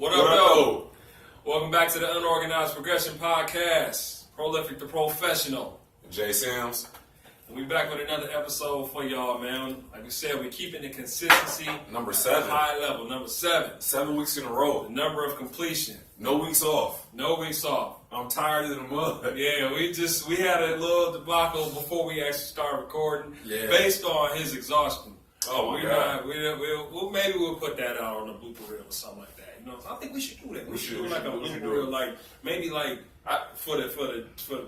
What up, though? Welcome back to the Unorganized Progression Podcast. Prolific to Professional. Jay Sims. We back with another episode for y'all, man. Like we said, we're keeping the consistency. Number 7. High level. Number 7. 7 weeks in a row. The number of completion. No weeks off. No weeks off. I'm tired of the mud. Yeah, we had a little debacle before we actually started recording. Yeah. Based on his exhaustion. Oh my God. Maybe we'll put that out on the blooper reel or something like that. You know, I think we should do that. We should do like a blooper reel, like maybe like for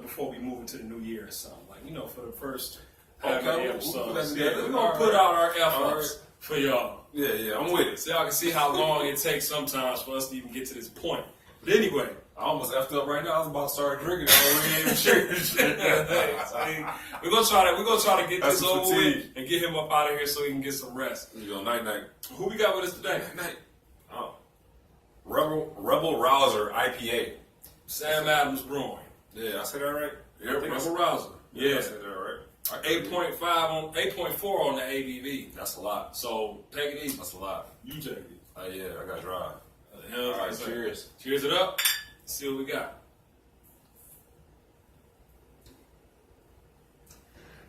before we move into the new year or something. Like, you know, for the first episodes. We're gonna put out our efforts for y'all. Yeah, I'm with it. So y'all can see how long it takes sometimes for us to even get to this point. But anyway. I almost effed up right now. I was about to start drinking. I ain't even sure. We're gonna try to get this over with and get him up out of here so he can get some rest. You go night. Who we got with us today? Night. Oh, Rebel Rouser IPA. Sam Adams Brewing. Yeah, I said that right. Yeah, Rebel Rouser. Yeah, I said that right. 8.4 on the ABV. That's a lot. So take it easy. That's a lot. You take it. Yeah, I got dry. All right, cheers. Cheers it up. Let's see what we got.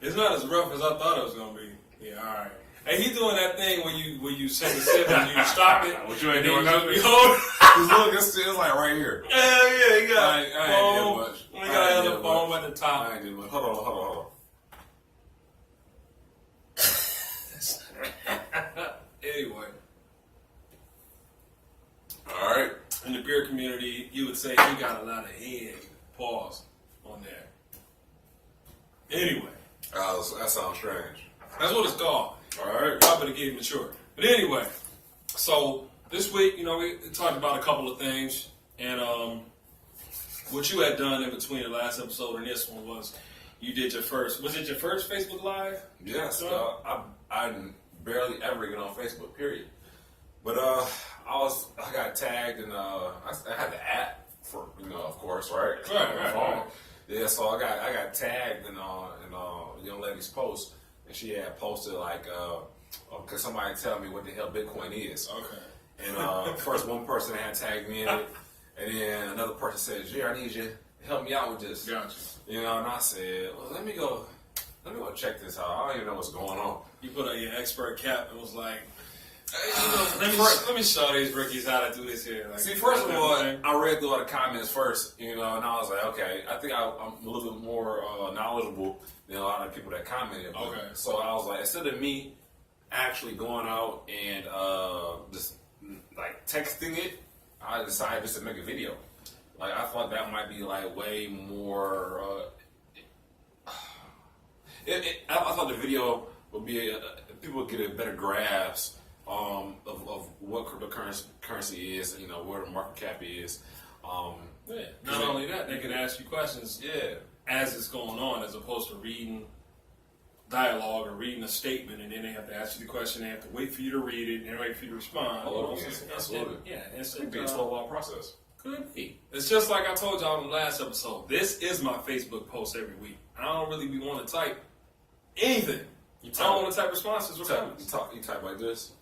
It's not as rough as I thought it was gonna be. Yeah, all right. Hey, he doing that thing where you take a sip and you stop it. What you ain't doing? You hold. Look, it's like right here. Yeah, you got I ain't did much. We got the foam at the top. I ain't did much. Hold on. Anyway. All right. In the beer community, you would say he got a lot of head. Pause on there. Anyway. That sounds strange. That's what it's called. All right. Y'all better get mature. But anyway, so this week, you know, we talked about a couple of things. And what you had done in between the last episode and this one was you did your first. Was it your first Facebook Live? Yes. I barely ever get on Facebook, period. But I got tagged and I had the app for, you know, of course, right? Right. Yeah, so I got tagged in a young lady's post, and she had posted like, cause somebody tell me what the hell Bitcoin is. Okay. And first one person had tagged me in it, and then another person said, "Jay, I need you to help me out with this." Gotcha. You know, and I said, "Well, let me go check this out. I don't even know what's going on." You put on your expert cap and was like, hey, you know, let me show these rookies how to do this here. Like, see, first of all, I read through all the comments first, you know, and I was like, okay, I think I'm a little bit more knowledgeable than a lot of people that commented. Okay. So I was like, instead of me actually going out and just like texting it, I decided just to make a video. Like, I thought that might be like way more. I thought the video would be people would get a better grasp of what cryptocurrency is, you know, where the market cap is. Not only that, they can ask you questions as it's going on, as opposed to reading dialogue or reading a statement and then they have to ask you the question, they have to wait for you to read it and wait for you to respond. Absolutely. It could be a 12-hour process. Could be. It's just like I told y'all in the last episode. This is my Facebook post every week. I don't really want to type anything. I don't want to type responses or comments. You type like this?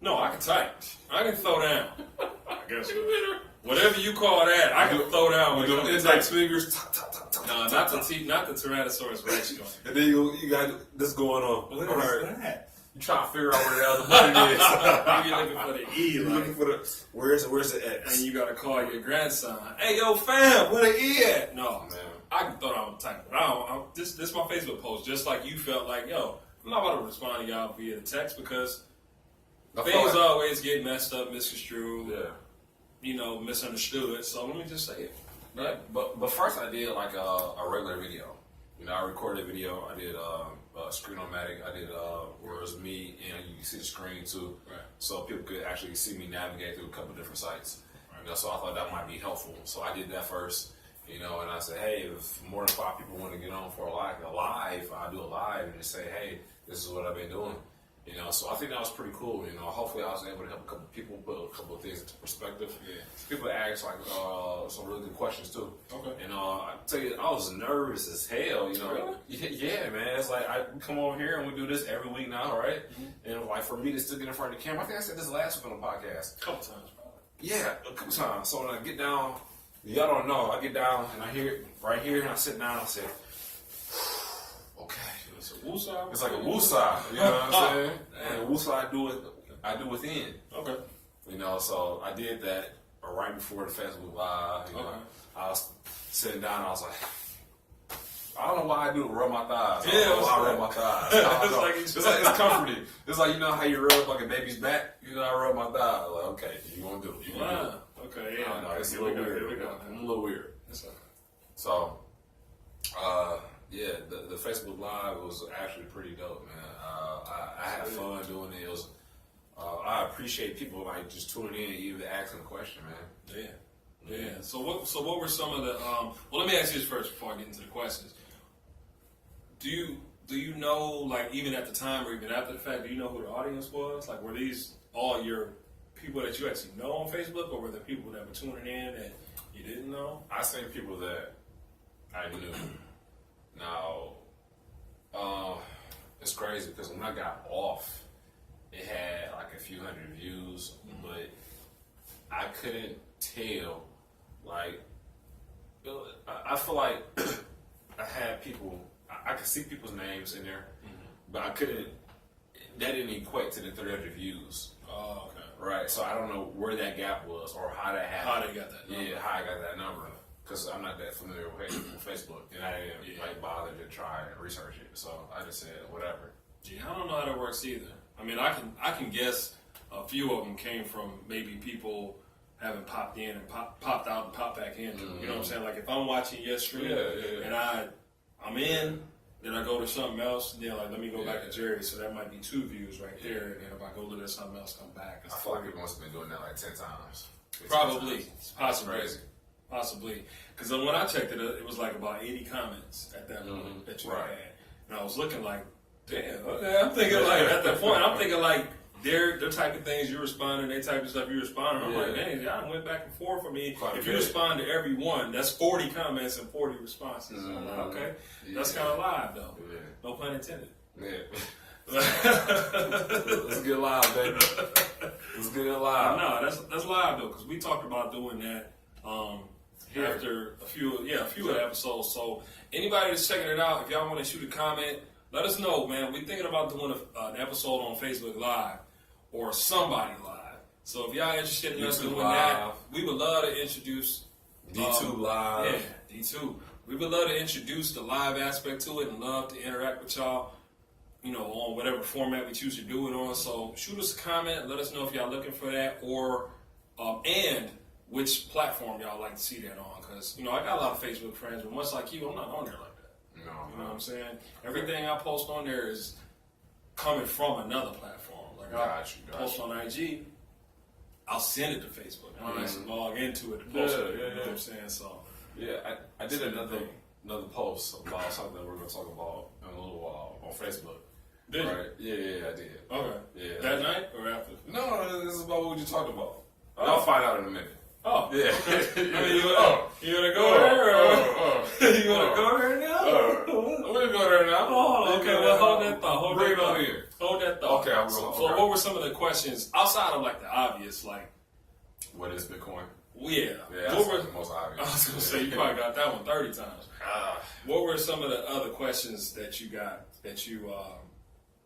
No, I can type. I can throw down. I guess whatever you call that, I can throw down. With the index fingers. No, not the Tyrannosaurus Rex joint. And then you got this going on. What is that? You trying to figure out where the other button is. You're looking for the E. You're looking for the where's the X? And you gotta call your grandson. Hey, yo, fam, where the E at? No, man. I can throw down the type, but this is my Facebook post. Just like you felt like, yo, I'm not about to respond to y'all via the text because things always get messed up, misconstrued, you know, misunderstood. So let me just say it. Yeah, but first I did like a regular video. You know, I recorded a video. I did Screen-O-Matic. I did where it was me and you can see the screen too, so people could actually see me navigate through a couple different sites. You know, so I thought that might be helpful. So I did that first. You know, and I said, hey, if more than 5 people want to get on for a live, I'll do a live and just say, hey, this is what I've been doing. You know, so I think that was pretty cool. You know, hopefully I was able to help a couple people put a couple of things into perspective. Yeah. People ask like some really good questions too. Okay. And I tell you, I was nervous as hell. You know, really? Yeah, man. It's like I come over here and we do this every week now, right? Mm-hmm. And like for me to still get in front of the camera, I think I said this last week on the podcast. A couple times, probably. Yeah, a couple times. So when I get down, y'all don't know. I get down and I hear it right here, and I sit down. I say, okay. It's a woosah. It's like a woosah. You know what I'm saying? And the woosah I do within. Okay. You know, so I did that right before the Facebook Live. You know, I was sitting down. I was like, I don't know why I do it. Rub my thighs. Yeah, I rub my thighs. It's comforting. It's like, you know how you rub like a baby's back. You know, I rub my thighs. Like, okay, you want to do it? You want to do it? Okay, yeah. No, it's a little weird. I'm a little weird. So, yeah, the Facebook Live was actually pretty dope, man. I had fun doing it. It was. I appreciate people like just tuning in, even asking a question, man. Yeah. So what were some of the? Well, let me ask you this first before I get into the questions. Do you know, like, even at the time or even after the fact, do you know who the audience was? Like, were these all your people that you actually know on Facebook, or were there people that were tuning in that you didn't know? I seen people that I knew. Now, it's crazy because when I got off, it had like a few hundred views, but I couldn't tell. Like, I feel like I had people. I could see people's names in there, but I couldn't. That didn't equate to the 300 views. Oh, okay. Right. So I don't know where that gap was or how that happened. How they got that number? Yeah, how I got that number. Because I'm not that familiar with Facebook, and I didn't like bother to try and research it. So I just said whatever. Yeah, I don't know how that works either. I mean, I can guess a few of them came from maybe people having popped in and popped out and popped back in. Mm-hmm. You know what I'm saying? Like, if I'm watching your stream and I'm in, then I go to something else, then like, let me go back to Jerry, so that might be 2 views right there, and then if I go to this something else, come back. I feel like people must have been doing that like 10 times. Probably. Possibly. Crazy. Possibly. Because when I checked it, it was like about 80 comments at that moment that you had. And I was looking like, damn, okay. I'm thinking like, at that point, I'm thinking like, they're type of things you responding, they type of stuff you responding. I'm like, dang, y'all went back and forth for me. If you respond to every one, that's 40 comments and 40 responses. So I'm like, okay, that's kind of live though. Yeah. No pun intended. Yeah. Let's get live, baby. Let's get it live. No, that's live though, because we talked about doing that after a few of the episodes. So anybody that's checking it out, if y'all want to shoot a comment, let us know, man. We're thinking about doing an episode on Facebook Live or somebody live. So if y'all interested in us doing that, we would love to introduce D2 Live. Yeah, D2. We would love to introduce the live aspect to it and love to interact with y'all, you know, on whatever format we choose to do it on. So shoot us a comment. Let us know if y'all looking for that, or and which platform y'all like to see that on. Because, you know, I got a lot of Facebook friends, but much like you, I'm not on there like that. No, you know what I'm saying? Everything I post on there is coming from another platform. Like, I post on IG, I'll send it to Facebook. I don't actually log into it to post it. You know what I'm saying? So yeah, I did another post about something that we're going to talk about in a little while on Facebook. Did you? Yeah, I did. Okay. Yeah. That night or after? No, this is about what you talked about. I'll find out in a minute. Oh. Yeah. You want to go there? You want to go there now? We're going to go there now. Oh, okay. Well, hold that thought. Bring it on here. Hold that thought. Okay, I will. So what were some of the questions outside of like the obvious, like what is Bitcoin? Yeah. That's the most obvious. I was going to say, you probably got that one 30 times. What were some of the other questions that you got that you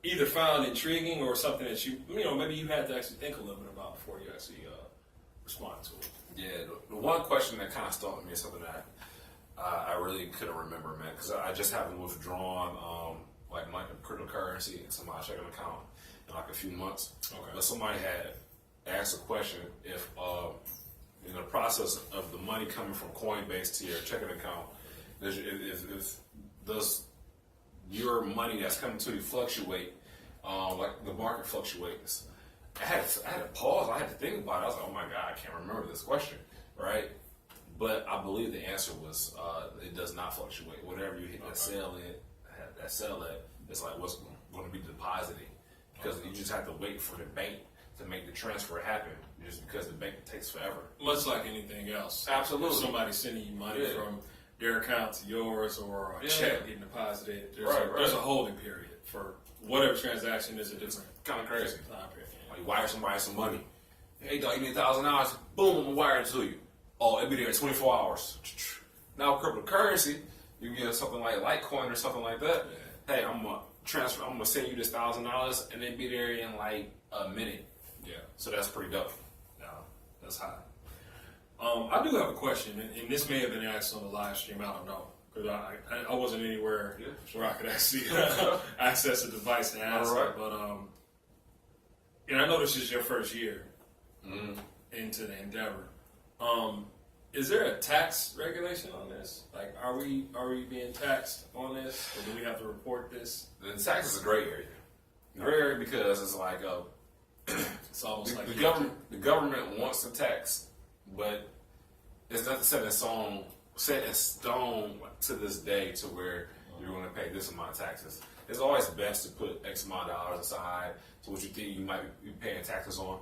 either found intriguing or something that you know, maybe you had to actually think a little bit about before you actually respond to it? Yeah, the one question that kind of stumped me is something that I really couldn't remember, man, because I just haven't withdrawn like my cryptocurrency into my checking account in like a few months. Okay. But somebody had asked a question if in the process of the money coming from Coinbase to your checking account, does your money that's coming to you fluctuate like the market fluctuates? I had to pause. I had to think about it. I was like, oh my God, I can't remember this question, right? But I believe the answer was it does not fluctuate. Whatever you hit that sell at, it's like what's going to be depositing. Because you just have to wait for the bank to make the transfer happen, just because the bank takes forever. Much like anything else. Absolutely. If somebody's sending you money from their account to yours, or a check getting deposited, there's a holding period for whatever transaction is a different kind of crazy time period. Like, you wire somebody some money, Hey, dog, you need $1,000? Boom, I'm gonna wire it to you. Oh, it'll be there in 24 hours. Now, cryptocurrency, you get something like Litecoin or something like that. Yeah. Hey, I'm gonna send you this $1,000, and then be there in like a minute. Yeah. So that's pretty dope. No, that's high. I do have a question, and this may have been asked on the live stream. I don't know, because I wasn't anywhere where I could actually access a device to ask it. But and I know this is your first year into the endeavor. Is there a tax regulation on this? Like, are we being taxed on this, or do we have to report this? The tax is a gray area. Gray area because it's like it's almost like the government wants to tax, but it's nothing set in stone to this day to where you're going to pay this amount of taxes. It's always best to put X amount of dollars aside to what you think you might be paying taxes on.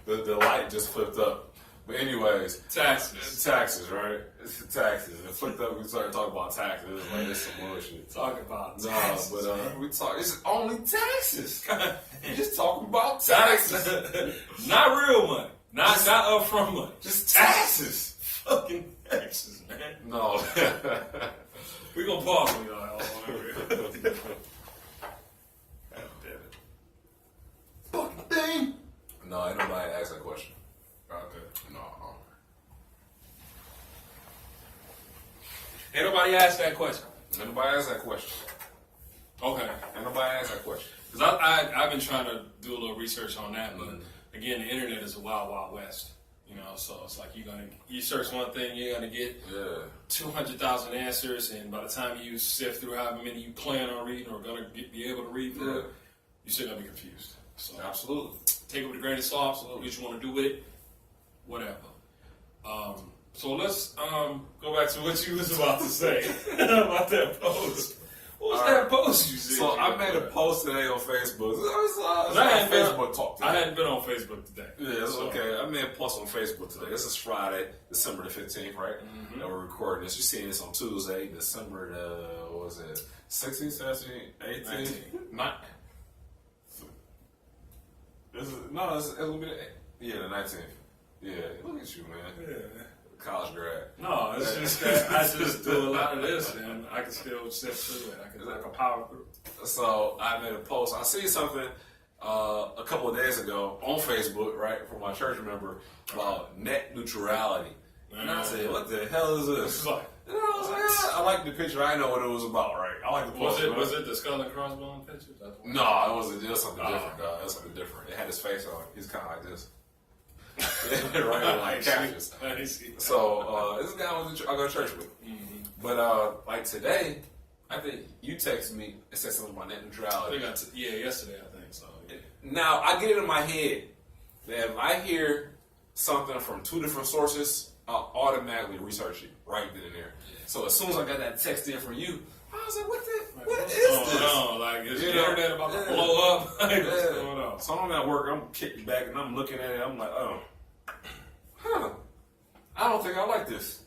The light just flipped up. But anyways, taxes, right? It's taxes. It flipped up. We started talking about taxes. It's like it's some bullshit. Talking about taxes. No, but we talk. It's only taxes. Just talking about taxes. Not real money. Not upfront money. Just taxes. Fucking taxes, man. No. We're gonna pause on y'all. God damn it. Fucking thing. No, ain't nobody asked that question. Okay. No. Ain't nobody asked that question. Ain't nobody asked that question. Okay. Ain't nobody asked that question. Because I've been trying to do a little research on that, but again, the internet is a wild, wild west. You know, so it's like you search one thing, you're gonna get 200,000 answers, and by the time you sift through however many you plan on reading or gonna be able to read through, you're still gonna be confused. So absolutely, take it with a grain of salt. So what you want to do with it, whatever. So let's go back to what you was about to say about that post. What was that post you said? So I made a post today on Facebook. I hadn't been on Facebook today. Yeah, it's okay. I made a post on Facebook today. This is Friday, December the 15th, right? Mm-hmm. And we're recording this. You're seeing this on Tuesday, December the, what was it, 16th, 17th, 18th? 19th. It's going to be the 19th. Yeah, look at you, man. Yeah. College grad. No, it's just that I just do a lot of this, and I can still sit through it. I can like a power through. So I made a post. I see something a couple of days ago on Facebook, right, from my church member about net neutrality, and I said, "What the hell is this?" And I was like, I like the picture. I know what it was about, right? I like the post. Was it the skull and crossbone picture? No, it wasn't. It was something different. It was something different. It had his face on it. He's kind of like this. Right, like cactus. So this guy I go to church with. Mm-hmm. But like today, I think you texted me and said something about net neutrality. Yesterday I think so. Yeah. Now I get it in my head that if I hear something from two different sources, I'll automatically research it right then and there. Yeah. So as soon as I got that text in from you, I was like, what is this? Like, is the internet about to blow up? What's going on? So I'm at work, I'm kicking back and I'm looking at it, I'm like, I don't think I like this.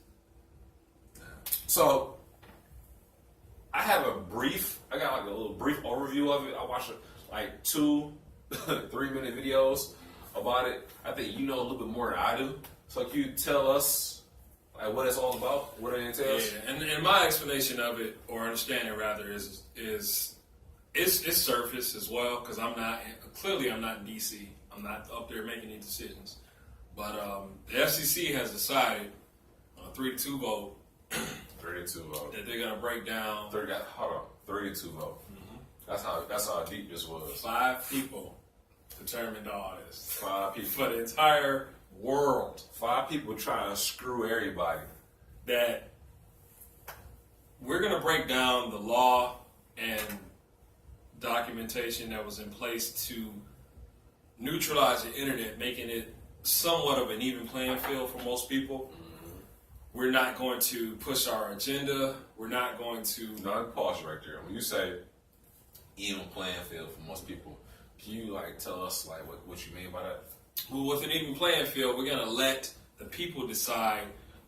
So I got like a little brief overview of it. I watched like 2 3-minute videos about it. I think you know a little bit more than I do. So can you tell us like what it's all about, what it entails? Yeah, and my explanation of it, or understanding rather, is it's surface as well, because I'm not in DC. I'm not up there making any decisions. But the FCC has decided on a 3-2 vote. 3-2 vote. That they're gonna break down. 3-2 vote. Mm-hmm. That's how deep this was. 5 people determined all this. 5 people for the entire world. 5 people trying to screw everybody. That we're gonna break down the law and documentation that was in place to neutralize the internet, making it somewhat of an even playing field for most people. Mm-hmm. We're not going to push our agenda. We're not going to... No, pause right there. When you say even playing field for most people, can you like tell us like what you mean by that? Well, with an even playing field, we're going to let the people decide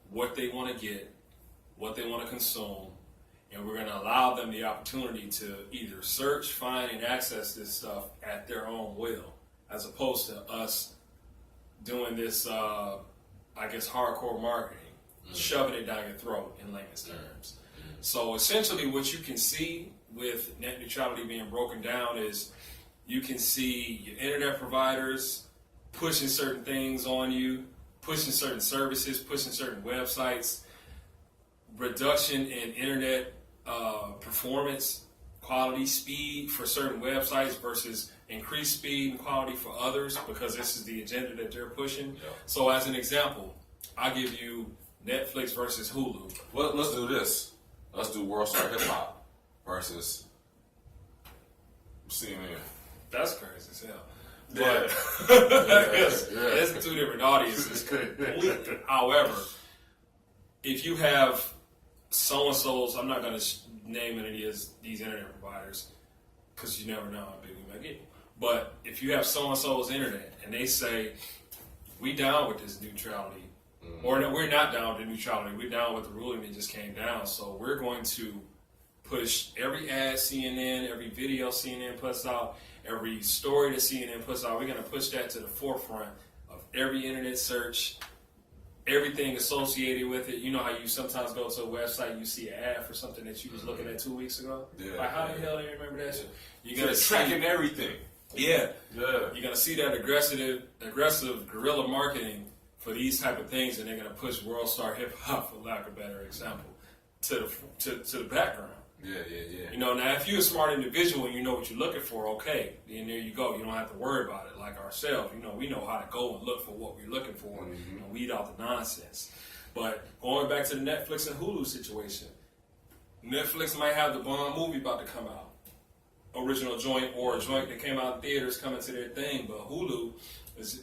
what they want to get, what they want to consume, and we're going to allow them the opportunity to either search, find, and access this stuff at their own will, as opposed to us doing this, I guess, hardcore marketing, shoving it down your throat in layman's terms. So essentially what you can see with net neutrality being broken down is you can see your internet providers pushing certain things on you, pushing certain services, pushing certain websites, reduction in internet performance, quality, speed for certain websites versus increased speed and quality for others, because this is the agenda that they're pushing. Yeah. So as an example, I'll give you Netflix versus Hulu. Well, let's do this. Let's do World Star Hip Hop versus CNN. That's crazy as hell. Yeah. But it's two different audiences completely. However, if you have so-and-so's, I'm not going to name any of these internet providers because you never know how big we might get. But if you have so-and-so's internet and they say, we down with this neutrality, or no, we're not down with the neutrality, we're down with the ruling that just came down, so we're going to push every ad CNN, every video CNN puts out, every story that CNN puts out, we're going to push that to the forefront of every internet search, everything associated with it. You know how you sometimes go to a website, you see an ad for something that you was looking at 2 weeks ago? Yeah, like, how the hell do you remember that shit? You're gonna tracking everything. Yeah. Yeah. You're going to see that aggressive guerrilla marketing for these type of things, and they're going to push World Star Hip Hop, for lack of a better example, to the background. Yeah. You know, now if you're a smart individual and you know what you're looking for, okay, then there you go. You don't have to worry about it like ourselves. You know, we know how to go and look for what we're looking for and weed out the nonsense. But going back to the Netflix and Hulu situation, Netflix might have the Bond movie about to come out, original joint or a joint that came out in theaters coming to their thing, but Hulu is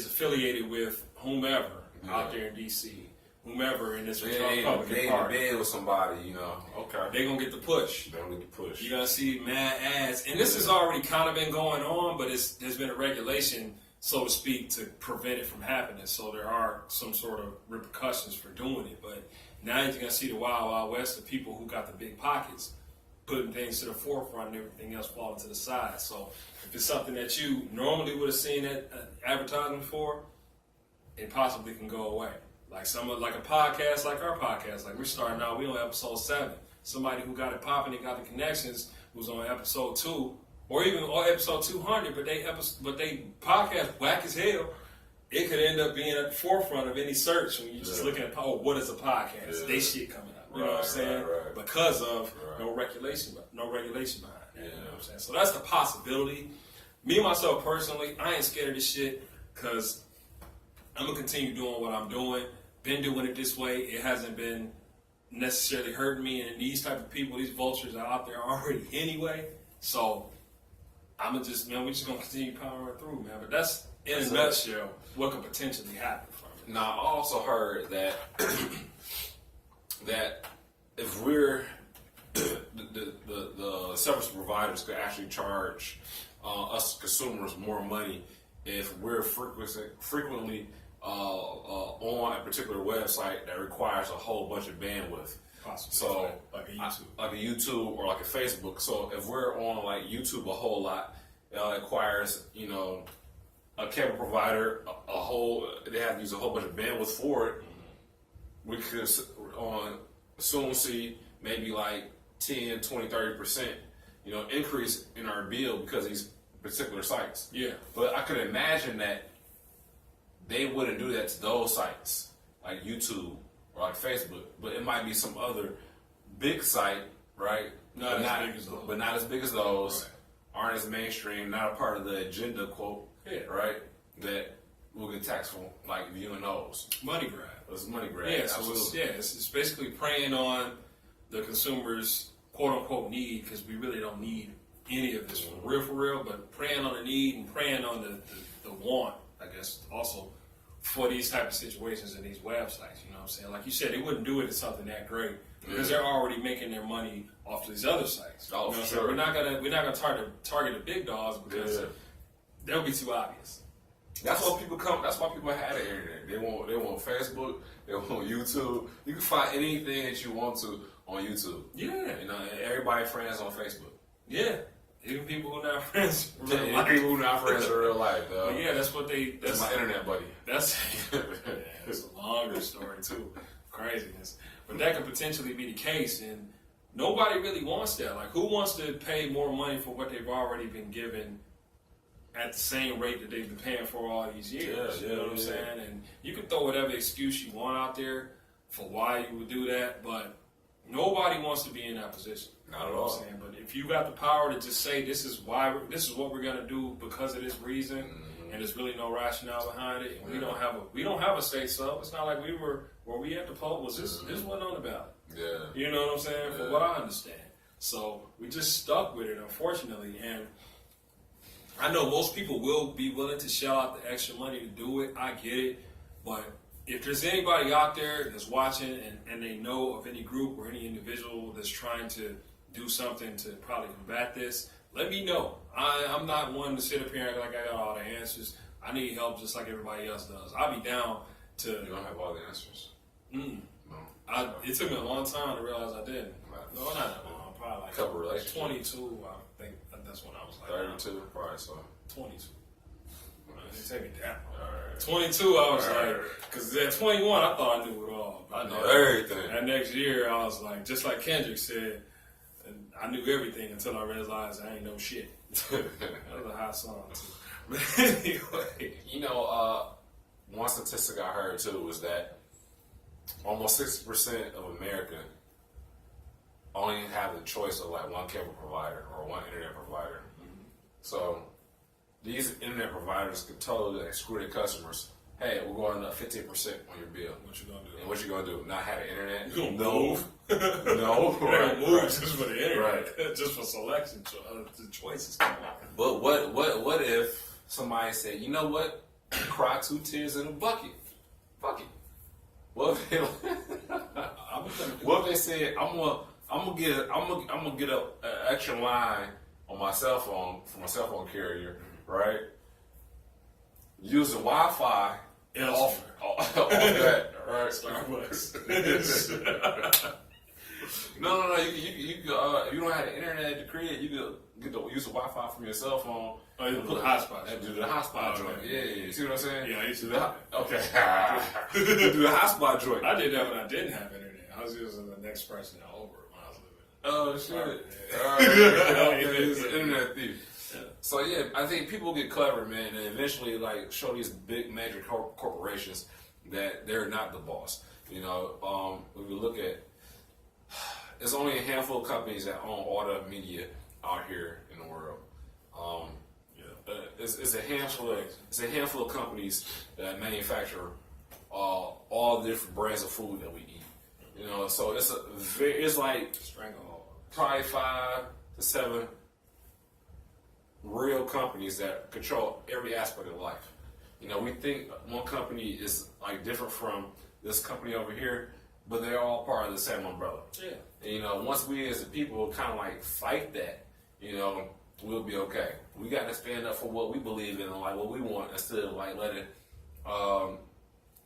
affiliated with whomever out there in DC. Whomever in this Republican Party. They in bed with somebody, you know. Okay. They're going to get the push. They're going to get the push. You're going to see mad ads. And this has already kind of been going on, but there's been a regulation, so to speak, to prevent it from happening. So there are some sort of repercussions for doing it. But now you're going to see the Wild Wild West of people who got the big pockets putting things to the forefront and everything else falling to the side. So if it's something that you normally would have seen advertising for, it possibly can go away. Like like a podcast, like our podcast, like we're starting out, we on episode 7. Somebody who got it popping and got the connections was on episode 2, or even on episode 200, but they podcast whack as hell. It could end up being at the forefront of any search when you're just looking at, what is a podcast? Yeah. They shit coming up. You know what I'm saying? Right. Because of no regulation behind it. Yeah. You know what I'm saying? So that's the possibility. Me, myself, personally, I ain't scared of this shit because I'm going to continue doing what I'm doing. Been doing it this way. It hasn't been necessarily hurting me. And these type of people, these vultures are out there already anyway. So I'm going to just, we're just going to continue powering through, man. But that's, in a nutshell, what could potentially happen from it. Now, I also heard that that if we're the service providers could actually charge us consumers more money if we're frequently on a particular website that requires a whole bunch of bandwidth. Possibly. So like a YouTube. Like a YouTube or like a Facebook. So if we're on like YouTube a whole lot, it requires, you know, a cable provider, they have to use a whole bunch of bandwidth for it. We could soon see maybe like 10, 20, 30%, you know, increase in our bill because of these particular sites. Yeah. But I could imagine that they wouldn't do that to those sites, like YouTube or like Facebook, but it might be some other big site, right? Not as big as those. But not as big as those, right. Aren't as mainstream, not a part of the agenda, quote, right? That will get taxed for, like, viewing those. Money grab. It's money grab, Yeah, so absolutely. it's basically preying on the consumer's quote-unquote need, because we really don't need any of this for real, but preying on the need and preying on the want, I guess, also for these type of situations and these websites, you know what I'm saying? Like you said, they wouldn't do it to something that great because they're already making their money off these other sites. Oh, you know for sure. We're not gonna target the big dogs because they'll be too obvious. That's why people come. That's why people have the internet. They want Facebook. They want YouTube. You can find anything that you want to on YouTube. Yeah, you know, and everybody friends on Facebook. Yeah, even people who are not friends. People who are not friends in real life. But yeah, that's what they. That's my internet buddy. That's it's a longer story too. Craziness, but that could potentially be the case, and nobody really wants that. Like, who wants to pay more money for what they've already been given at the same rate that they've been paying for all these years? You know what I'm saying? And you can throw whatever excuse you want out there for why you would do that, but nobody wants to be in that position. Not at all. But if you got the power to just say this is what we're gonna do because of this reason, and there's really no rationale behind it, and we don't have a say so. It's not like we were where we at the poll was this wasn't on the ballot. Yeah. You know what I'm saying? For what I understand. So we just stuck with it, unfortunately. And I know most people will be willing to shell out the extra money to do it. I get it. But if there's anybody out there that's watching and they know of any group or any individual that's trying to do something to probably combat this, let me know. I'm not one to sit up here and act like I got all the answers. I need help just like everybody else does. I'll be down to... You don't have all the answers? No. It took me a long time to realize I didn't. No, not that long. Probably like couple relationships. 22, I think that's when I was like 32, probably so. 22. It take me that long. Right. 22, I was like, because at 21, I thought I knew it all. I know everything. That next year, I was like, just like Kendrick said, I knew everything until I realized I ain't know shit. That was a hot song, too. But anyway. You know, one statistic I heard, too, was that almost 60% of America only have the choice of like one cable provider or one internet provider. So these internet providers could totally like, screw their customers. Hey, we're going up 15% on your bill. What you gonna do? And what you gonna do? Not have the internet? You gonna move? No. Right, move just for the internet. Right. Just for selection, the choices. But what if somebody said, you know what? Cry 2 tears in a bucket. Fuck it. What if they said I'm gonna get an extra line on my cell phone from a cell phone carrier, right? Use the Wi-Fi off that, right? Starbucks. No. You if you don't have the internet to create, you could get to use the Wi-Fi from your cell phone. Oh, you put the hotspot. And do the hotspot joint. Yeah. See what I'm saying? Yeah, I used to do that. Okay. Do the hotspot joint. I did that when I didn't have internet. I was using the next person over when I was living. Oh, shit. He's an internet thief. Yeah. So, yeah, I think people get clever, man, and eventually, like, show these big major corporations that they're not the boss. You know, when we look at, there's only a handful of companies that own all the media out here in the world. It's a handful of companies that manufacture all the different brands of food that we eat. You know, so it's like probably 5 to 7 real companies that control every aspect of life. You know, we think one company is like different from this company over here, but they're all part of the same umbrella. Yeah. And, you know, once we as a people kind of like fight that, you know, we'll be okay. We got to stand up for what we believe in and like what we want instead of like letting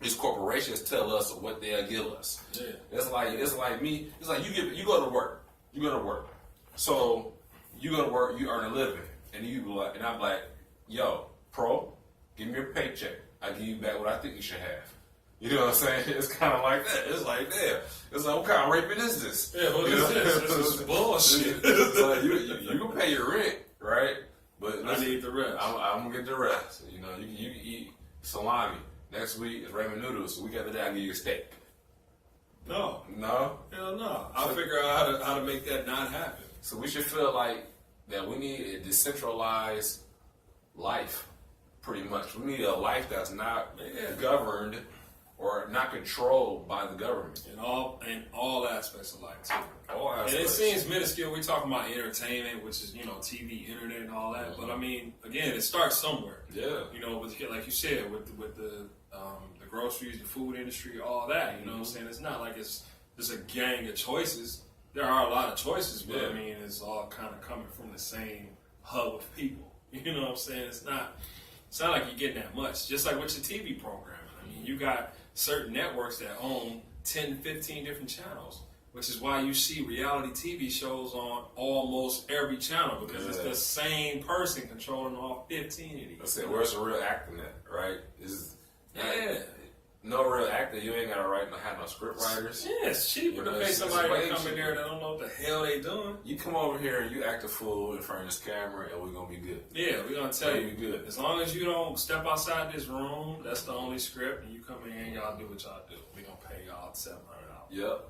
these corporations tell us what they'll give us. Yeah. It's like me. It's like you go to work. You go to work. So you go to work. You earn a living, and I'm like, yo, pro, give me your paycheck. I give you back what I think you should have. You know what I'm saying? It's kind of like that. It's like, damn. It's like, what kind of raping is this? Yeah, what is this? This is bullshit. It's like, you can pay your rent, right? But I need the rest. I'm going to get the rest. You know, you can eat salami. Next week is ramen noodles. The week after that, I'll give you a steak. No. No? Hell no. I'll figure out how to make that not happen. So we should feel like that we need a decentralized life, pretty much. We need a life that's not governed or not controlled by the government. In all aspects of life, too. All aspects. And it seems minuscule. We're talking about entertainment, which is, you know, TV, internet, and all that. But I mean, again, it starts somewhere. Yeah. You know, like you said, with the groceries, the food industry, all that. You know what I'm saying? It's not like it's just a gang of choices. There are a lot of choices, but I mean, it's all kind of coming from the same hub of people. You know what I'm saying? It's not It's not like you're getting that much. Just like with your TV programming. I mean, you got certain networks that own 10, 15 different channels, which is why you see reality TV shows on almost every channel, because it's the same person controlling all 15 of these. I said, where's the real acting at, right? No real actor. You ain't gotta have no script writers. Yeah, it's cheaper to pay somebody to come in there that don't know what the hell they doing. You come over here and you act a fool in front of this camera, and we're gonna be good. Yeah, we're gonna tell you good. As long as you don't step outside this room, that's the only script, and you come in here and y'all do what y'all do. We're gonna pay y'all $700. Yep.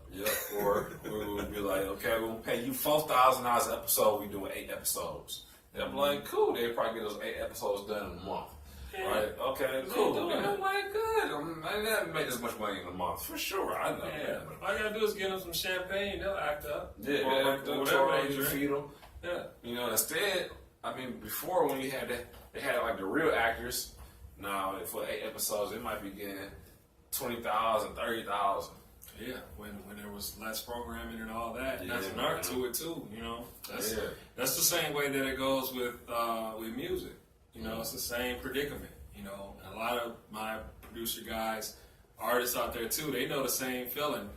Or we'll be like, okay, we're gonna pay you $4,000 an episode. We doing 8 episodes. And I'm like, cool. They probably get those 8 episodes done in a month. Yeah. Right? Okay, cool. I'm like, good. I never make this much money in a month for sure. I know. Yeah. All you gotta do is get them some champagne. They'll act up. Yeah, or whatever they drink. Feed them. Yeah. You know, instead, I mean, before when you had that, they had like the real actors. Now for 8 episodes, they might be getting $20,000, $30,000. Yeah, when there was less programming and all that, that's an art to it too. You know, that's the same way that it goes with music. You know, it's the same predicament. You know, and a lot of my producer guys, artists out there too, they know the same feeling.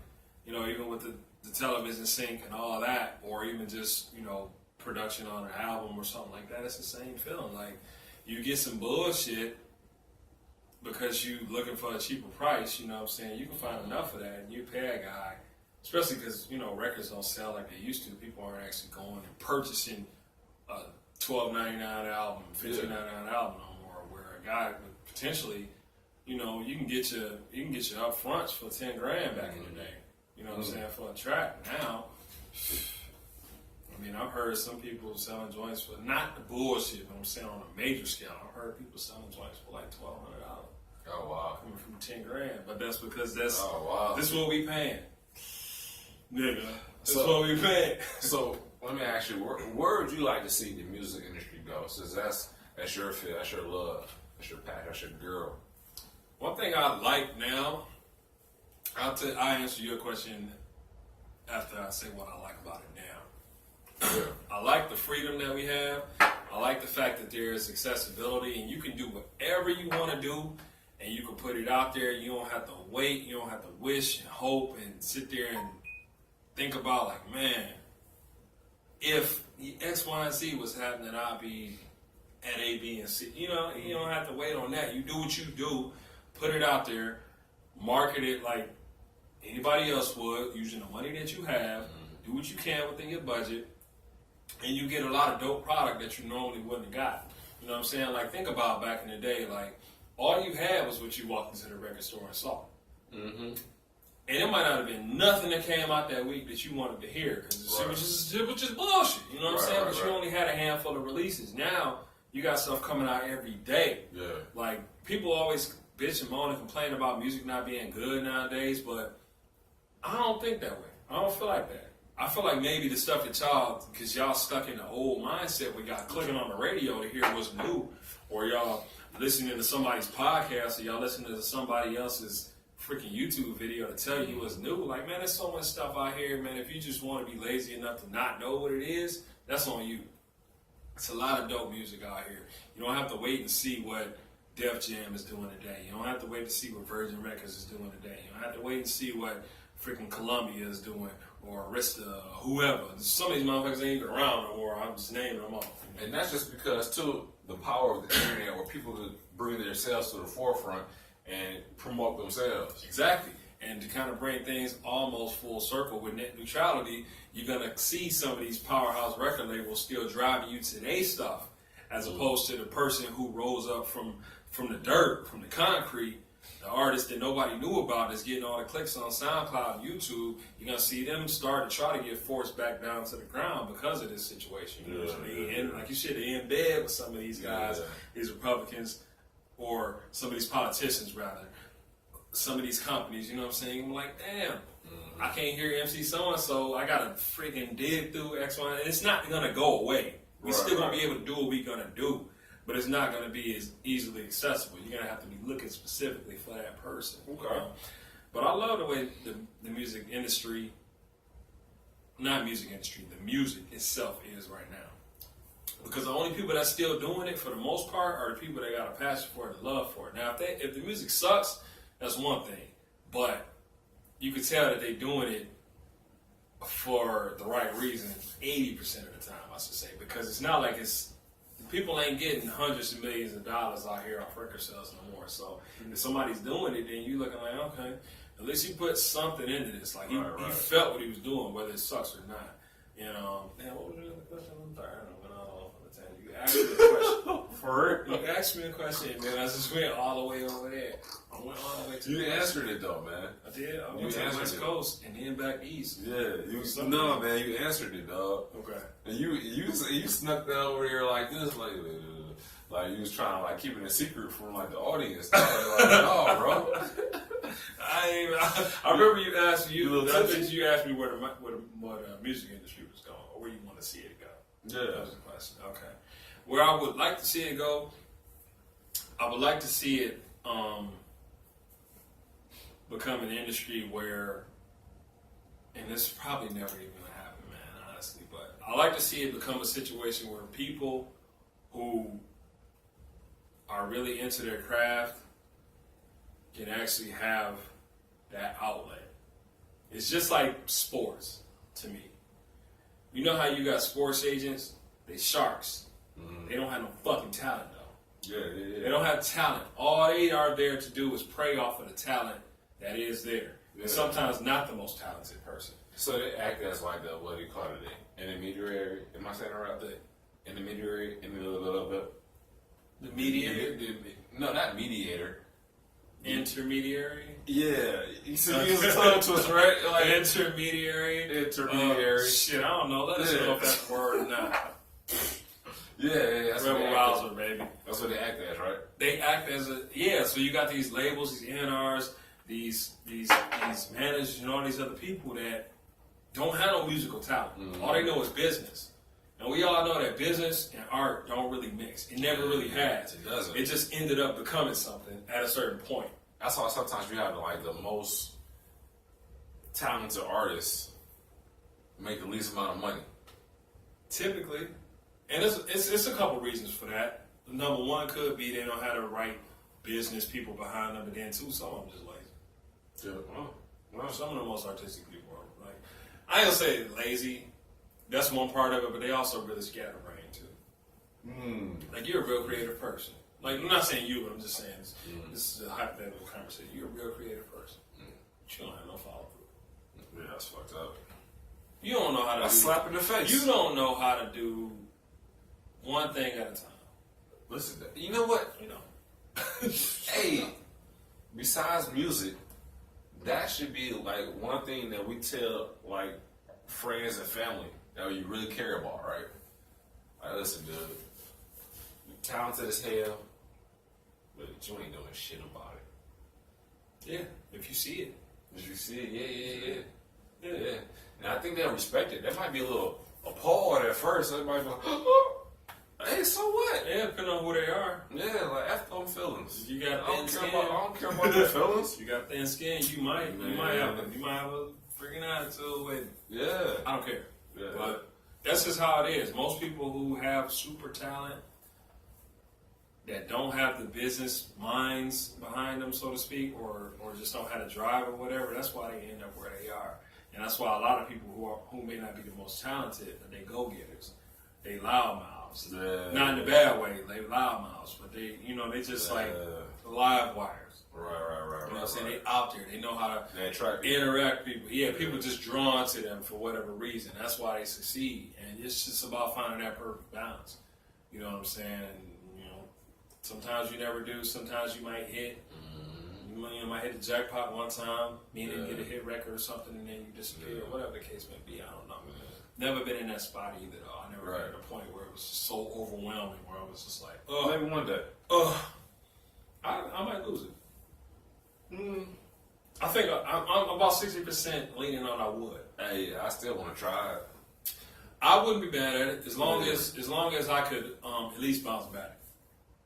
You know, even with the television sync and all that, or even just, you know, production on an album or something like that, it's the same feeling. Like, you get some bullshit because you looking for a cheaper price, you know what I'm saying? You can find enough of that and you pay a guy, especially because, you know, records don't sell like they used to. People aren't actually going and purchasing a $12.99 album, $15.99 album no more, where a guy would potentially, you know, you can get your upfronts for $10,000 back in the day. You know what I'm saying, for a track. Now, I mean, I've heard some people selling joints for, not the bullshit, but I'm saying on a major scale, I've heard people selling joints for like $1,200. Oh, wow. Coming from $10,000. But that's because this is what we paying. Nigga, this is what we paying. So, let me ask you, where would you like to see the music industry go? Since that's your field, that's your love, that's your passion, that's your girl. One thing I like now, I answer your question after I say what I like about it now. I like the freedom that we have. I like the fact that there is accessibility and you can do whatever you want to do and you can put it out there. You don't have to wait. You don't have to wish and hope and sit there and think about like, man, if X, Y, and Z was happening, I'd be at A, B, and C. You know, you don't have to wait on that. You do what you do, put it out there, market it like anybody else would, using the money that you have, do what you can within your budget, and you get a lot of dope product that you normally wouldn't have got. You know what I'm saying? Like, think about back in the day, like, all you had was what you walked into the record store and saw. Mm-hmm. And it might not have been nothing that came out that week that you wanted to hear, because it was just bullshit. You know what I'm saying? But you only had a handful of releases. Now, you got stuff coming out every day. Yeah. Like, people always bitch and moan and complain about music not being good nowadays, but I don't think that way. I don't feel like that. I feel like maybe the stuff that y'all, because y'all stuck in the old mindset where y'all clicking on the radio to hear what's new, or y'all listening to somebody's podcast, or y'all listening to somebody else's freaking YouTube video to tell you what's new. Like, man, there's so much stuff out here, man. If you just want to be lazy enough to not know what it is, that's on you. It's a lot of dope music out here. You don't have to wait and see what Def Jam is doing today. You don't have to wait to see what Virgin Records is doing today. You don't have to wait and see what freaking Columbia is doing, or Arista, or whoever. Some of these motherfuckers ain't even around no more. I'm just naming them off. And that's just because, too, the power of the internet, where people could bring themselves to the forefront and promote themselves. Exactly. And to kind of bring things almost full circle with net neutrality, you're going to see some of these powerhouse record labels still driving you to their stuff, as opposed to the person who rose up from the dirt, from the concrete, the artist that nobody knew about is getting all the clicks on SoundCloud and YouTube. You're going to see them start to try to get forced back down to the ground because of this situation. You know what I mean? And like you said, they in bed with some of these guys, these Republicans, or some of these politicians, rather. Some of these companies, you know what I'm saying? I'm like, damn, I can't hear MC so-and-so. I got to freaking dig through X, Y, and it's not going to go away. We're still going to be able to do what we're going to do, but it's not going to be as easily accessible. You're going to have to be looking specifically for that person. Okay. But I love the way the music industry, not music industry, the music itself is right now. Because the only people that's still doing it for the most part are the people that got a passion for it and love for it. Now, if the music sucks, that's one thing. But you can tell that they're doing it for the right reason 80% of the time, I should say. Because it's not like people ain't getting hundreds of millions of dollars out here off record sales no more. So if somebody's doing it, then you looking like, okay, at least he put something into this. Like he felt what he was doing, whether it sucks or not. Man, what was the other question? I'm sorry, I don't know. You asked me a question. For real? You asked me a question, man. I just went all the way over there. I went all the way to You answered it though, man. I did. I went to the West Coast and then back east. Yeah, man, you answered it, dog. Okay. And you snuck down over there like this, like you was trying to like keep it a secret from like the audience. Like, no, bro. I remember you asked me. I think you asked me where the music industry was going, or where you want to see it go. Yeah, that was the question. Okay. Where I would like to see it go, I would like to see it become an industry where, and this is probably never even going to happen, man, honestly, but I like to see it become a situation where people who are really into their craft can actually have that outlet. It's just like sports to me. You know how you got sports agents? They sharks. They don't have no fucking talent, though. Yeah. They don't have talent. All they are there to do is prey off of the talent that is there. Yeah. And sometimes not the most talented person. So they act as like the, what do you call it, intermediary? Am I saying it right? The intermediary? The mediator? No, not mediator. Intermediary? Yeah. You said use a tongue twister, right? Like intermediary. Shit, I don't know. Let us know if that's a word or not. Yeah, that's Rebel Rouser, baby. That's what they act as, right? They act as so you got these labels, these NRs, these managers, and all these other people that don't have no musical talent. Mm-hmm. All they know is business. And we all know that business and art don't really mix. It never really has. It doesn't. It just ended up becoming something at a certain point. That's why sometimes you have like the most talented artists make the least amount of money. Typically. And it's a couple reasons for that. Number one could be they don't have the right business people behind them, but then two, some of them just lazy. Yeah. Well, some of the most artistic people are like, I ain't gonna say lazy. That's one part of it, but they also really scatterbrained too. Like you're a real creative person. Like I'm not saying you, but I'm just saying this is a hypothetical conversation. You're a real creative person. But you don't have no follow through. Yeah, that's fucked up. You don't know how to. A slap in the face. You don't know how to do one thing at a time. Listen, you know what? You know. Hey, besides music, that should be like one thing that we tell like friends and family that you really care about, right? Like, listen, dude, you're talented as hell, but you ain't doing shit about it. Yeah, if you see it. If you see it, yeah. And I think they'll respect it. That might be a little appalled at first. They might be like, hey, so what? Yeah, depending on who they are. Yeah, like F them feelings. You got thin skin. I don't care about their feelings. You got thin skin. You might have a freaking attitude with. Yeah. I don't care. Yeah. But that's just how it is. Most people who have super talent that don't have the business minds behind them, so to speak, or just don't have the drive or whatever, that's why they end up where they are. And that's why a lot of people who may not be the most talented, they go-getters. They loudmouths. Yeah. Not in a bad way, they loudmouths, but they just like live wires. Right. You know what I'm saying? They out there. They know how to attract interact people. Yeah, people just drawn to them for whatever reason. That's why they succeed. And it's just about finding that perfect balance. You know what I'm saying? And, sometimes you never do. Sometimes you might hit. You might hit the jackpot one time, meaning get a hit record or something, and then you disappear, or whatever the case may be. I don't know. Never been in that spot either, though. I never got to the point where it was just so overwhelming, where I was just like, maybe one day. I might lose it. I think I'm about 60% leaning on I would. Hey, I still want to try it. I wouldn't be bad at it as long as I could at least bounce back.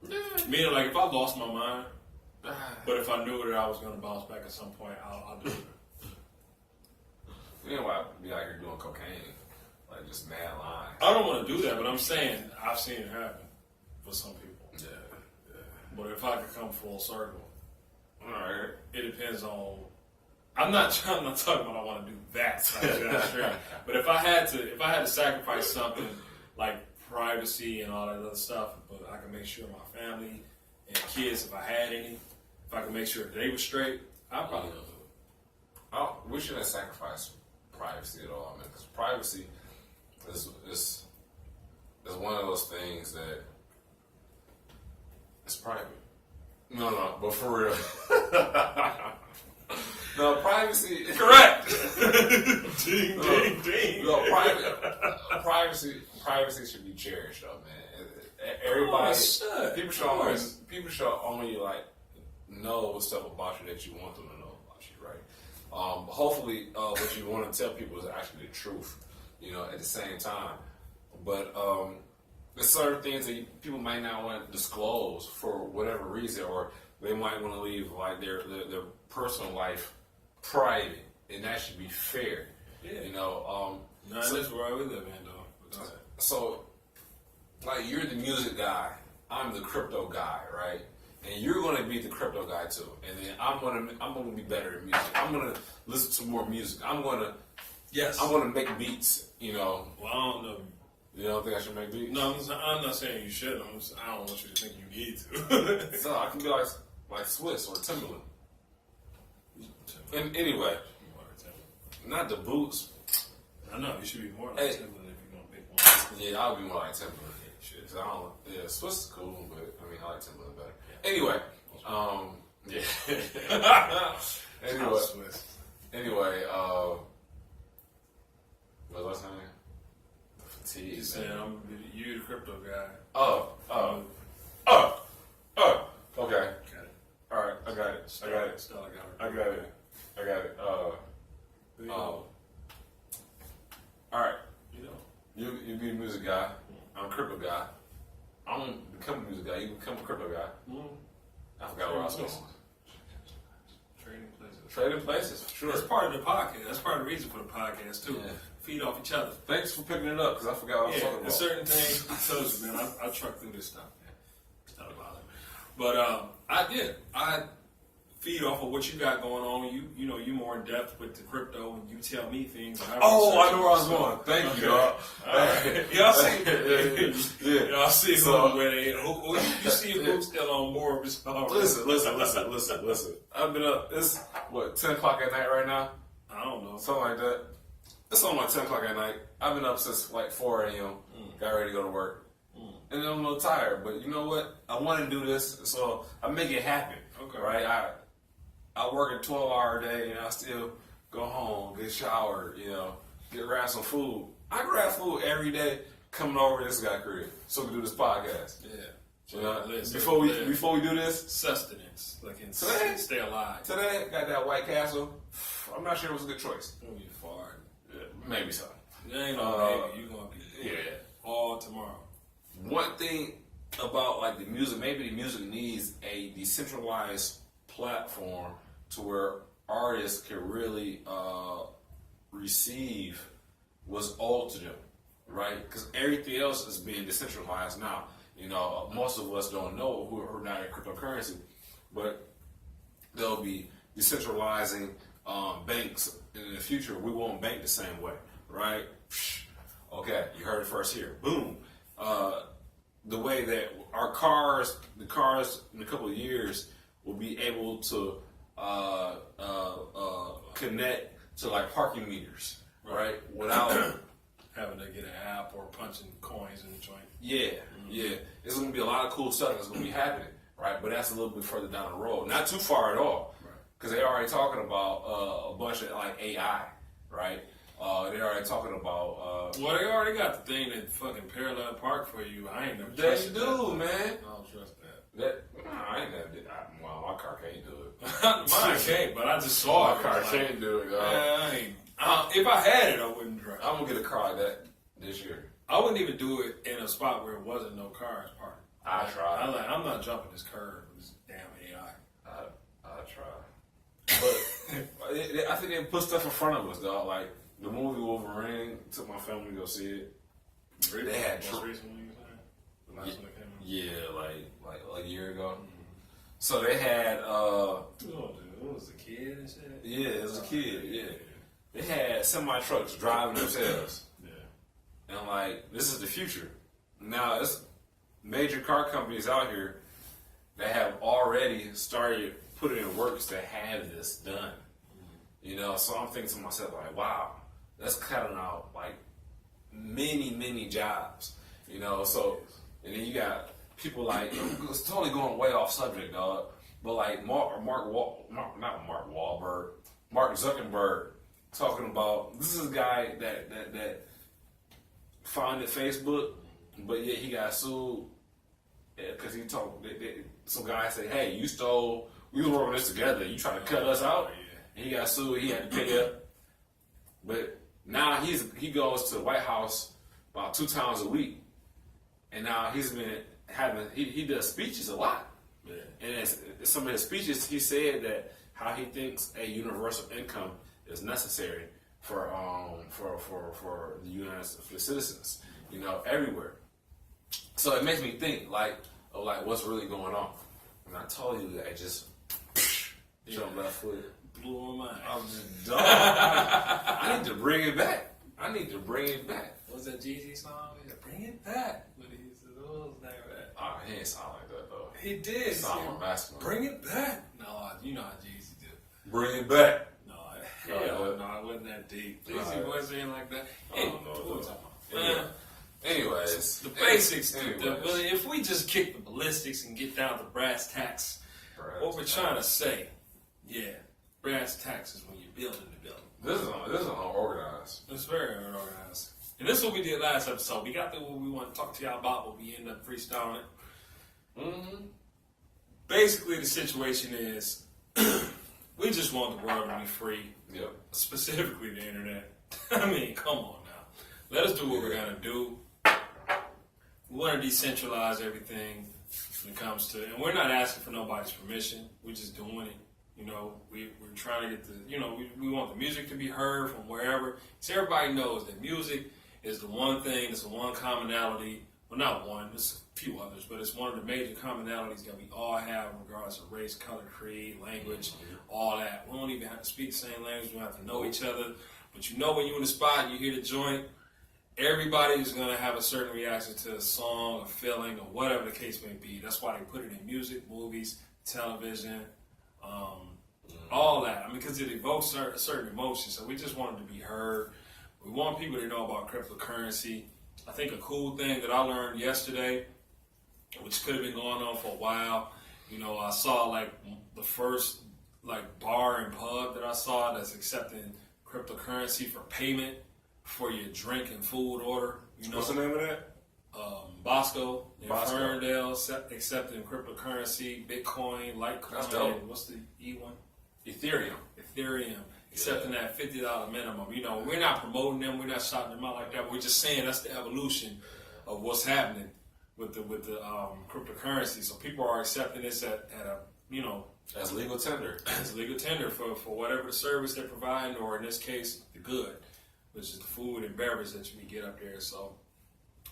Yeah. Meaning, like if I lost my mind, but if I knew that I was going to bounce back at some point, I'll do it. You know why? Be like you're doing cocaine. like just mad lines. I don't want to do that, but I'm saying I've seen it happen for some people. Yeah. But if I could come full circle, All right. it depends on. I'm not talking about I want to do that. Sure. But if I had to sacrifice something like privacy and all that other stuff, but I can make sure my family and kids, if I had any, if I could make sure they were straight, I'd probably do it. We shouldn't sacrifice privacy at all, man. Because privacy is one of those things that it's private. No, but for real. No, privacy. Correct. Ding, ding, ding. No, privacy should be cherished, though, man. Everybody, people should only like know stuff about you that you want them to know about you, right? Hopefully, what you want to tell people is actually the truth, at the same time. But there's certain things that people might not want to disclose for whatever reason, or they might want to leave like their personal life private, and that should be fair. Yeah. No, that's where we live in, though. So, like, you're the music guy, I'm the crypto guy, right? And you're gonna be the crypto guy too. And then I'm gonna be better at music. I'm gonna listen to more music. I'm gonna make beats. Well, I don't know. You don't think I should make beats? No, I'm not saying you should. I don't want you to think you need to. So I can be like Swiss or Timberland. And anyway, not the boots. I know you should be more like Timberland if you're gonna pick one. Yeah, I'll be more like Timberland. Swiss is cool, but I mean I like Timberland better. Anyway, Anyway, what was I saying? The fatigue. You saying you the crypto guy. Okay. Got it. All right, I got it. All right. You be a music guy. I'm a crypto guy. I'm gonna become a music guy. You become a crypto guy. I forgot where I was going. Trading places, for sure. That's part of the podcast. That's part of the reason for the podcast too. Yeah. Feed off each other. Thanks for picking it up because I forgot what I was talking about. Certain things. I told you, man. I truck through this stuff, man. It's not about it. But I feed off of what you got going on. You more in depth with the crypto, and you tell me things. I know where I was going. Thank you, dog. Y'all see? Y'all see who you see who's still on board with this? Listen. I've been up. It's 10 o'clock at night right now. I don't know. Something like that. It's on 10 o'clock at night. I've been up since 4 a.m. Got ready to go to work. And I'm a little tired, but you know what? I want to do this, so I make it happen. Okay. Right? I work a 12-hour day, and I still go home, get showered, grab some food. I grab food every day coming over to this guy's crib so we can do this podcast. Yeah. Before we do this, sustenance, today, stay alive. Today, got that White Castle. I'm not sure it was a good choice. You're gonna be far. Yeah, maybe so. You ain't no maybe. You're gonna be all tomorrow. One thing about the music, maybe the music needs a decentralized platform to where artists can really receive what's owed to them, right? Because everything else is being decentralized now. Most of us don't know who are not in cryptocurrency, but they'll be decentralizing banks in the future. We won't bank the same way, right? Okay, you heard it first here. Boom. The way that the cars in a couple of years will be able to connect to parking meters, right? Without having to get an app or punching coins in the joint. Yeah. It's going to be a lot of cool stuff that's going to be happening, right? But that's a little bit further down the road. Not too far at all, because they're already talking about a bunch of AI, right? They're already talking about. Well, they already got the thing that fucking parallel park for you. I ain't never. They do, man. I don't trust that. I ain't never did. Well, my car can't do it. Mine can't, but I just saw my car can't do it. If I had it, I wouldn't drive. I'm gonna get a car like that this year. I wouldn't even do it in a spot where it wasn't no cars parked. I tried. I'm not jumping this curb with this damn AI. I tried. But I think they put stuff in front of us, dog. The movie Wolverine, took my family to go see it. Really? They had most recently, you said? The last one that came out? Yeah, like a year ago. So they had It was a kid and shit? yeah, it was a kid, yeah. They had semi trucks driving themselves. Yeah. And like, this is the future. Now it's major car companies out here that have already started putting in works to have this done. You know, so I'm thinking to myself like, wow, that's cutting out like many jobs. You know, so and then you got people like it's totally going way off subject, dog. But like Mark Zuckerberg talking about this is a guy that founded Facebook, but yet he got sued because he talked. Some guy said, "Hey, you stole. We were working this together. You trying to cut us out?" And he got sued. He had to pay up. But now he goes to the White House about 2 times a week, and now he's been having he does speeches a lot. Yeah. And in some of his speeches, he said that how he thinks a universal income is necessary for the U.S. for the citizens, you know, everywhere. So it makes me think of what's really going on. And I told you that I just jumped left foot. Blew my mind. I'm just dumb. I need to bring it back. What was that Jeezy song? Bring it back. What was that? Oh, he didn't sound like that though. He did. He sounded more masculine. Bring it back. No, you know how Jeezy did. Bring it back. No, hell no, it wasn't that deep. Jeezy wasn't saying like that. I don't know what we're talking about. Anyways, the basics. If we just kick the ballistics and get down to brass tacks, what we're trying to say, brass tacks is when you're building the building. This is unorganized. It's very unorganized. And this is what we did last episode. We got to what we want to talk to y'all about, but we end up freestyling it. Mm-hmm. Basically, the situation is we just want the world to be free. Yep. Specifically the internet. I mean, come on now. Let us do what we're going to do. We want to decentralize everything when it comes to, and we're not asking for nobody's permission. We're just doing it. You know, we're trying to get we want the music to be heard from wherever. So everybody knows that music is the one thing, it's the one commonality. Well, not one, there's a few others, but it's one of the major commonalities that we all have regardless of race, color, creed, language, all that. We don't even have to speak the same language, we don't have to know each other. But you know when you're in the spot and you hear the joint, everybody is going to have a certain reaction to a song, a feeling, or whatever the case may be. That's why they put it in music, movies, television, all that. I mean, because it evokes certain emotions. So we just want it to be heard. We want people to know about cryptocurrency. I think a cool thing that I learned yesterday, which could have been going on for a while, you know, I saw like the first like bar and pub that I saw that's accepting cryptocurrency for payment for your drink and food order. You know, what's the name of that? Bosco in Ferndale, accepting cryptocurrency, Bitcoin, Litecoin. That's dope. What's the E one? Ethereum. Accepting that $50 minimum. You know, we're not promoting them, we're not shouting them out like that. We're just saying that's the evolution of what's happening with the cryptocurrency. So people are accepting this at a, you know, as legal tender. As legal tender for whatever the service they're providing, or in this case, the good, which is the food and beverage that you can get up there. So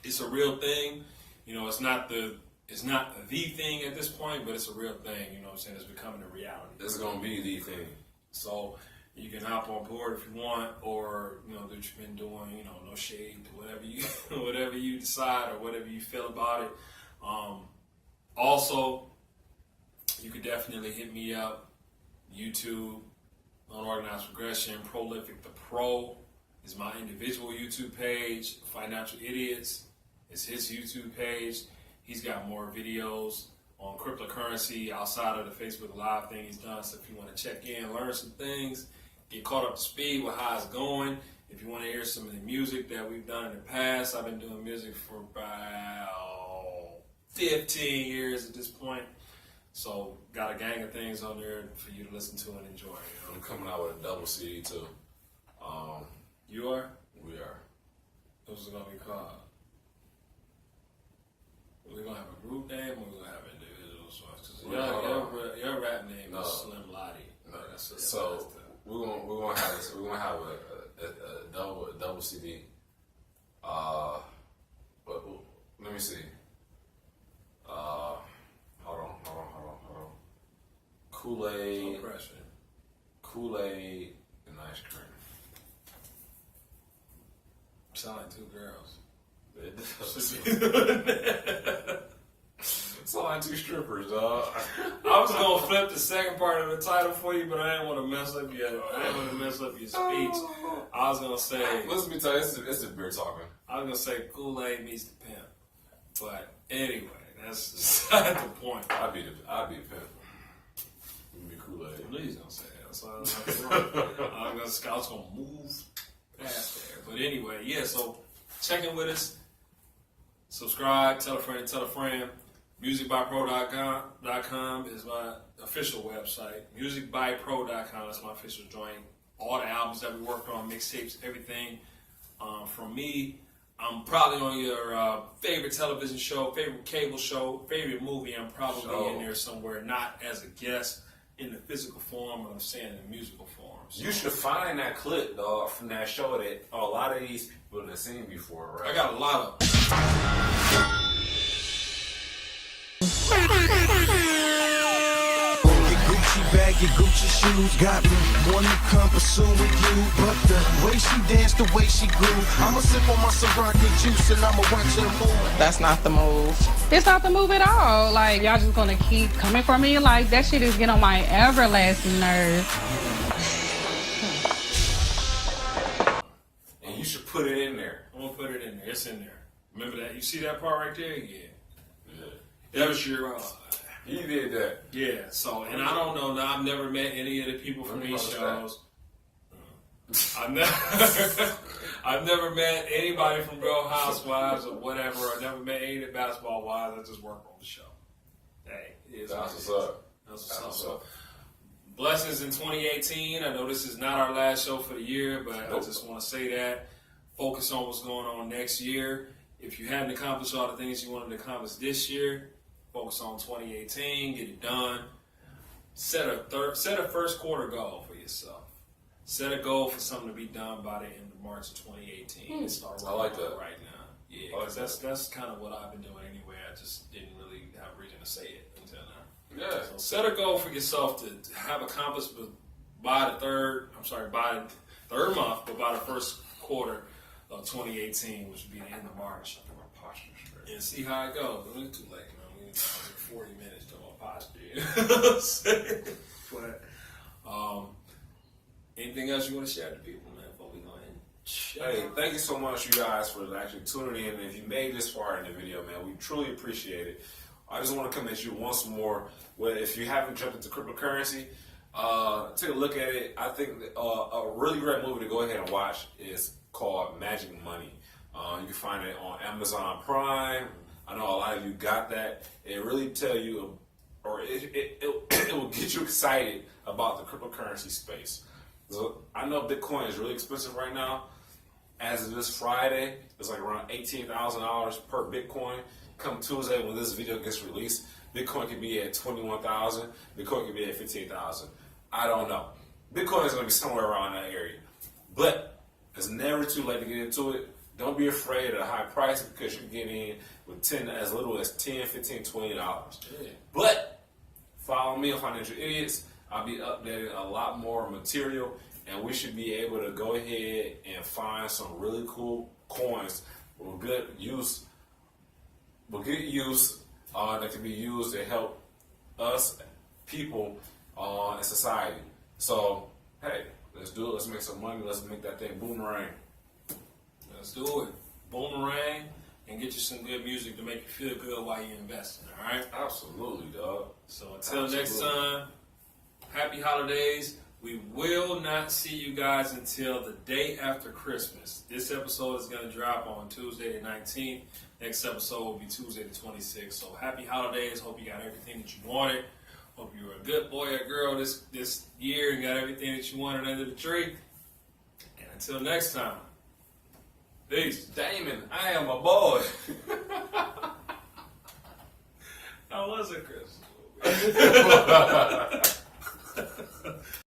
it's a real thing. You know, it's not the thing at this point, but it's a real thing. You know what I'm saying? It's becoming a reality. It's going to be the thing. So you can hop on board if you want, or, you know, that you've been doing, you know, no shade to whatever you decide or whatever you feel about it. Also, you could definitely hit me up. YouTube, Unorganized Progression, Prolific the Pro is my individual YouTube page. Financial Idiots is his YouTube page. He's got more videos on cryptocurrency outside of the Facebook Live thing he's done. So if you want to check in, learn some things, get caught up to speed with how it's going. If you want to hear some of the music that we've done in the past, I've been doing music for about 15 years at this point. So got a gang of things on there for you to listen to and enjoy. You know? I'm coming out with a double CD too. You are? We are. What's it going to be called? We're going to have a group name or we're going to have individual songs? Your rap name is Slim Lottie. No. So we're gonna have double CD. But let me see. Hold on. Kool-Aid, and ice cream. Sound like two girls. It sound like two strippers, dog. I was gonna flip the second part of the title for you, but I didn't want to mess up your speech. I was gonna say. Listen, me tell you, it's a beer talking. I was gonna say Kool-Aid meets the pimp, but anyway, that's beside the point. I'd be a pimp. You'd be Kool-Aid. Please don't say that. That's all I was gonna move past there. But anyway, yeah. So check in with us. Subscribe. Tell a friend. MusicByPro.com is my official website. MusicByPro.com is my official joint. All the albums that we worked on, mixtapes, everything from me. I'm probably on your favorite television show, favorite cable show, favorite movie. I'm probably in there somewhere, not as a guest in the physical form, but I'm saying in the musical form. So, you should find that clip, dog, from that show that a lot of these people have seen before, right? I got a lot of them. Gucci bag, your Gucci shoes got me wanting to come pursue with you. But the way she danced, the way she grew, I'ma sip on my Ciroc juice and I'ma watch her move. That's not the move. It's not the move at all. Like, y'all just gonna keep coming for me? Like, that shit is getting on my everlasting nerves. And you should put it in there. I'm gonna put it in there. It's in there. Remember that? You see that part right there? Yeah. Yeah. That was your. He did that. Yeah. So, and I don't know. I've never met any of the people from these shows. I've never met anybody from Real Housewives or whatever. I've never met any of the basketball wives. I just work on the show. Hey, that's what's up. That's what's up. Blessings in 2018. I know this is not our last show for the year, but I just want to say that. Focus on what's going on next year. If you haven't accomplished all the things you wanted to accomplish this year, focus on 2018. Get it done. Set a first quarter goal for yourself. Set a goal for something to be done by the end of March of 2018. And start I like that right now. Yeah, because that's kind of what I've been doing anyway. I just didn't really have a reason to say it until now. Yeah. So set a goal for yourself to have accomplished by the third month, but by the first quarter of 2018, which would be the end of March. And see how it goes. It's too late, man. We need 40 minutes to my posture. But anything else you want to share with people, man, before we go ahead? Hey, thank you so much, you guys, for actually tuning in. And if you made this far in the video, man, we truly appreciate it. I just want to come at you once more. Well, if you haven't jumped into cryptocurrency, take a look at it. I think a really great movie to go ahead and watch is called Magic Money. You can find it on Amazon Prime. I know a lot of you got that. It really tell you, or it will get you excited about the cryptocurrency space. So I know Bitcoin is really expensive right now. As of this Friday, it's like around $18,000 per Bitcoin. Come Tuesday, when this video gets released, Bitcoin could be at 21,000. Bitcoin could be at 15,000. I don't know. Bitcoin is going to be somewhere around that area. But it's never too late to get into it. Don't be afraid of the high price because you can get in with as little as $10, $15, $20. Yeah. But follow me on Financial Idiots. I'll be updating a lot more material, and we should be able to go ahead and find some really cool coins with good use. That can be used to help us people in society. So, hey, let's do it. Let's make some money. Let's make that thing boomerang. Let's do it. Boomerang, and get you some good music to make you feel good while you're investing, all right? Absolutely, dog. So until next time, happy holidays. We will not see you guys until the day after Christmas. This episode is going to drop on Tuesday the 19th. Next episode will be Tuesday the 26th. So happy holidays. Hope you got everything that you wanted. Hope you were a good boy or girl this year and got everything that you wanted under the tree. And until next time. Peace. Damon, I am a boy. How was it, Chris?